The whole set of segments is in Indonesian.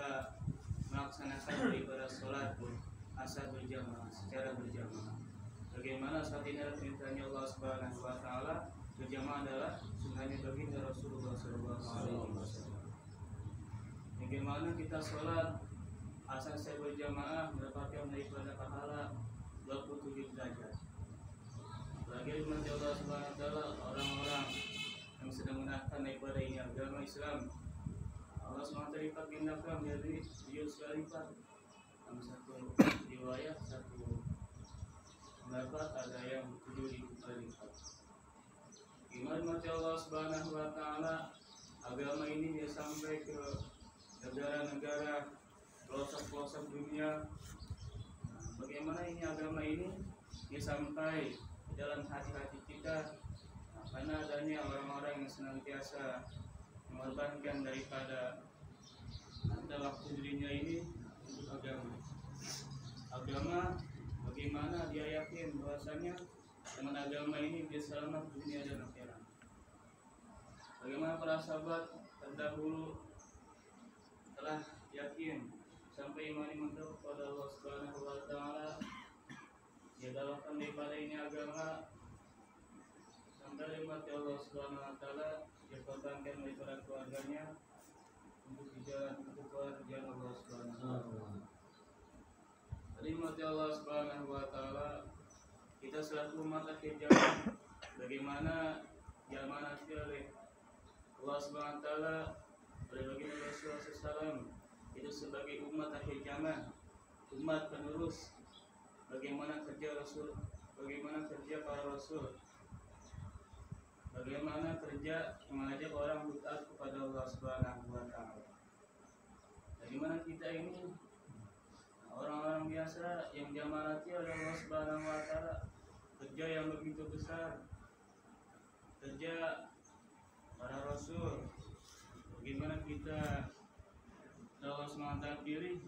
kita melaksanakan ibadah sholat asar berjamaah secara berjamaah. Bagaimana saat ini adalah perintahnya Allah Subhanahu wa taala, berjamaah adalah sunnahnya baginda Rasulullah sallallahu alaihi wasallam. Bagaimana kita sholat asar secara berjamaah mendapatkan daripada pahala 27 derajat. Bagi umat Allah Subhanahu wa taala, orang-orang yang sedang menaikkan daripada ini agama Islam, Allah SWT lipat gandakan menjadi 7 lipat. Dalam satu riwayat, satu pendapat ada yang 7 lipat. Gimana mati Allah Subhanahu wa taala, agama ini dia sampai ke negara-negara pelosok-pelosok dunia. Bagaimana ini agama ini dia sampai dalam hati-hati kita, karena adanya orang-orang yang senantiasa mengorbankan daripada waktu dirinya ini untuk agama. Agama bagaimana dia yakin bahwasanya dengan agama ini dia selamat dunia dan akhirat. Bagaimana para sahabat terdahulu telah yakin sampai iman mantap kepada Allah Subhanahu wa taala, dia dalahkan daripada ini agama sampai mati Allah Subhanahu wa taala, dia korbankan daripada keluarganya untuk berjalan untuk jalan Allah Subhanahu wa taala. Mati Allah Subhanahu wa taala, kita selaku umat akhir zaman bagaimana diamanati oleh Allah Subhanahu wa taala oleh baginda Rasulullah SAW itu sebagai umat akhir zaman, umat penerus. Bagaimana kerja Rasul, bagaimana kerja para Rasul, bagaimana kerja mengajak orang untuk taat kepada Allah Subhanahu wa taala. Bagaimana kita ini orang-orang biasa yang diamanati oleh Allah Subhanahu wa taala, kerja yang begitu besar, kerja para Rasul. Bagaimana kita Allah SWT pilih,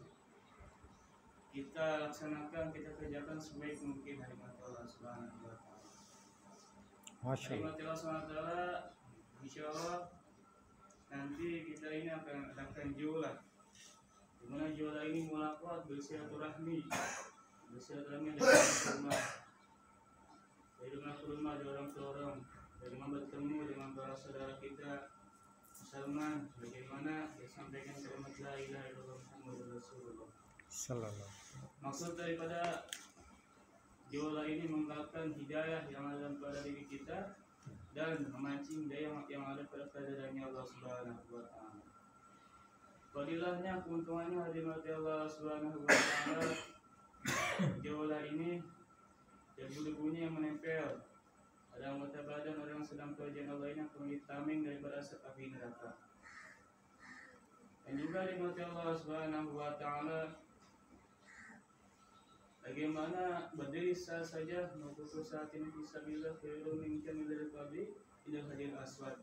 kita laksanakan, kita kerjakan sebaik mungkin hari mati Allah Subhanahu wa taala. Hari mati Allah Subhanahu wa taala, insyaallah nanti kita ini akan jualan. Dimana jualan ini mulaqat bersilaturahmi dari rumah ke rumah, dari orang ke orang, dari bertemu dengan para saudara kita Salman, bagaimana dia sampaikan kalimat la ilaha illallah Muhammadur Rasulullah sallallahu. Maksud daripada jualan ini mengungkapkan hidayah yang ada pada diri kita dan memancing daya yang ada pada keadaannya Allah Subhanahu wa taala. Fadilahnya, keuntungannya hadirat Allah Subhanahu wa taala, jualan ini dan bulu-bulunya yang menempel. Ada anggota badan orang yang sedang kerjaan Allah ini akan ditameng daripada asap api neraka. Dan juga dimati Allah Subhanahu wa taala, bagaimana berdiri saja maupun saat ini fisabilillah khairun min kamilil qabli ila hadir aswad.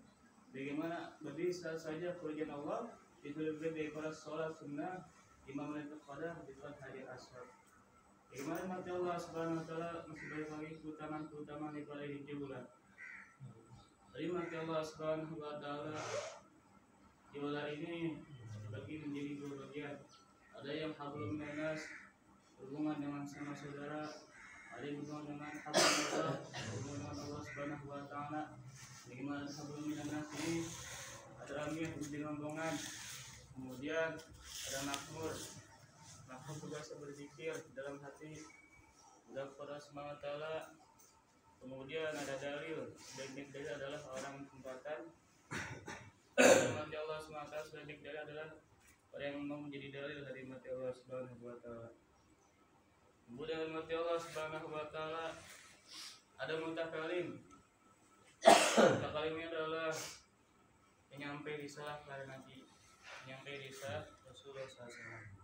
Bagaimana berdiri saja kerjaan Allah itu lebih daripada sholat sunnah 5 menit qadar di depan hadir aswad. Bagaimana mati Allah Subhanahu wa taala masih banyak lagi keutamaan daripada hijau bulan. Jadi mati Allah Subhanahu wa taala jualan ini dibagi menjadi 2 bagian. Ada yang hablum minas, hubungan dengan sama saudara, ada yang hubungan dengan hablum Allah, hubungan dengan Allah Subhanahu wa taala. Bagaimana hablum minas ini ada lagi yang dengan rombongan. Kemudian ada makmur tugas berzikir dalam hati sudah kepada Allah taala. Kemudian ada dalil, dan dalil adalah orang tempatan. Mati Allah SWT sebagai dalil adalah orang yang mau menjadi dalil dari mati Allah Subhanahu wa taala. Kemudian mati Allah Subhanahu wa taala ada mutakalim. Mutakalimnya adalah penyampai risalah para nabi, penyampai risalah Rasulullah SAW.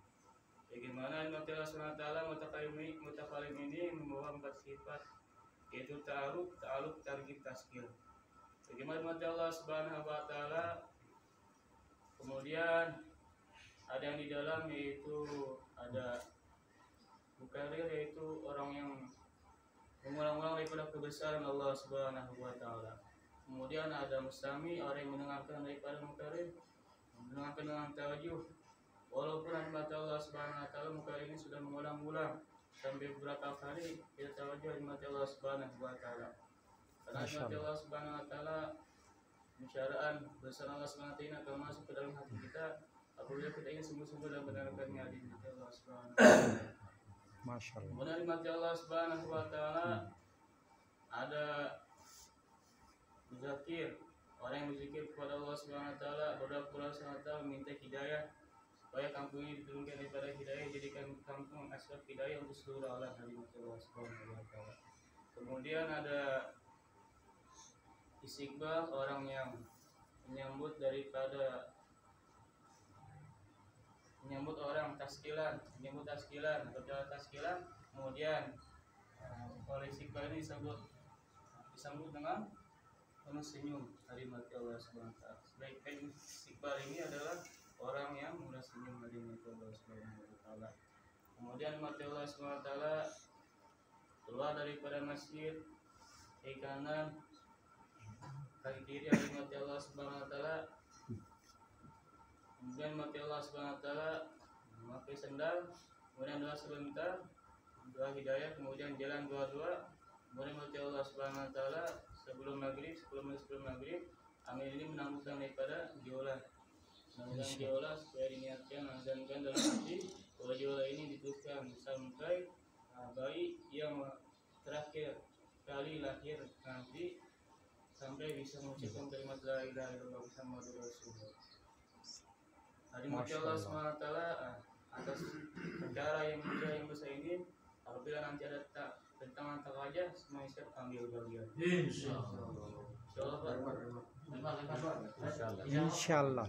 Bagaimana mati Allah SWT mutakalim ini membawa 4 sifat, yaitu ta'aruf, targhib, tazkir. Bagaimana mati Allah Subhanahu wa taala, kemudian ada yang di dalam yaitu ada mukarir, yaitu orang yang mengulang-ulang daripada kebesaran Allah Subhanahu wa taala. Kemudian ada mustami, orang yang mendengarkan daripada mukarir, mendengarkan dengan tawajuh. Walaupun nikmat Allah Subhanahu wa taala muka ini sudah mengulang-ulang sampai beberapa kali kita tahu nikmat Allah Subhanahu wa taala. Karena nikmat Allah Subhanahu wa taala bicaraan bersama Allah Subhanahu wa taala akan masuk ke dalam hati kita apabila kita ingin sungguh-sungguh dalam mendengarkannya di nikmat Allah Subhanahu wa taala. Masya Allah. Kemudian nikmat Allah Subhanahu wa taala ada berzikir, orang yang berzikir kepada Allah Subhanahu wa taala, berdoa kepada Allah Subhanahu wa taala minta hidayah supaya kampung ini diturunkan daripada hidayah jadikan kampung asbab hidayah untuk seluruh alam dari Allah Subhanahu wa taala. Kemudian ada istiqbal, orang yang menyambut orang taskilan atau jalan taskilan, kemudian oleh istiqbal ini disambut dengan penuh senyum dari mati Allah Subhanahu wa taala. Sebaik-baik istiqbal ini adalah orang yang mudah senyum dari mati Allah Subhanahu wa taala. Kemudian mati Allah Subhanahu wa taala keluar daripada masjid, kaki kanan, kaki kiri dari mati Allah Subhanahu wa taala. Kemudian mati Allah Subhanahu wa taala memakai sandal, kemudian doa sebentar, doa hidayah, kemudian jalan dua-dua. Kemudian mati Allah Subhanahu wa taala sebelum maghrib, 10 menit sebelum maghrib, Amir ini menambahkan daripada biola supaya diniatkan azankan dalam hati bahwa biola ini dituliskan sampai bayi yang terakhir kali lahir nanti sampai bisa mengucapkan kalimat la ilaha illallah Muhammadur Rasulullah. Hari mati Allah SWT atas perkara yang mudah yang besar ini, apabila nanti ada tentang wajah, semua siap ambil bagian. Insyaallah. Insyaallah.